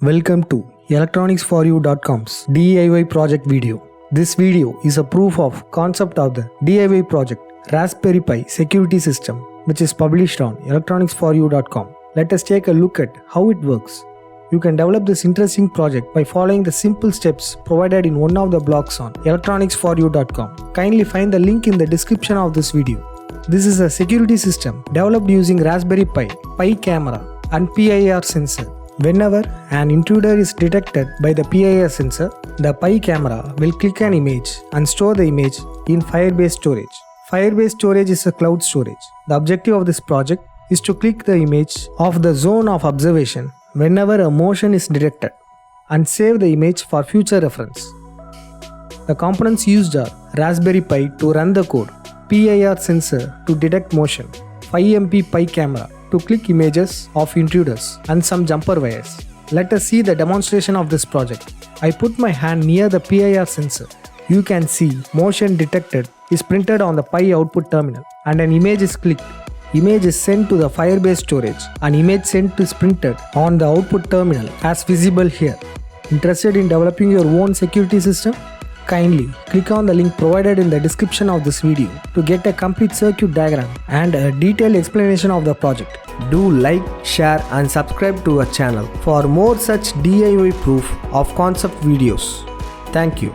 Welcome to electronicsforyou.com's DIY project video. This video is a proof of concept of the DIY project Raspberry Pi security system, which is published on electronicsforyou.com. Let us take a look at how it works. You can develop this interesting project by following the simple steps provided in one of the blogs on electronicsforyou.com. Kindly find the link in the description of this video. This is a security system developed using Raspberry Pi, Pi camera and PIR sensor. Whenever an intruder is detected by the PIR sensor, the Pi camera will click an image and store the image in Firebase storage. Firebase storage is a cloud storage. The objective of this project is to click the image of the zone of observation whenever a motion is detected and save the image for future reference. The components used are Raspberry Pi to run the code, PIR sensor to detect motion, 5MP Pi camera to click images of intruders, and some jumper wires. Let us see the demonstration of this project. I put my hand near the PIR sensor. You can see motion detected is printed on the Pi output terminal and an image is clicked. Image is sent to the Firebase storage. An image sent is printed on the output terminal as visible here. Interested in developing your own security system? Kindly click on the link provided in the description of this video to get a complete circuit diagram and a detailed explanation of the project. Do like, share and subscribe to our channel for more such DIY proof of concept videos. Thank you.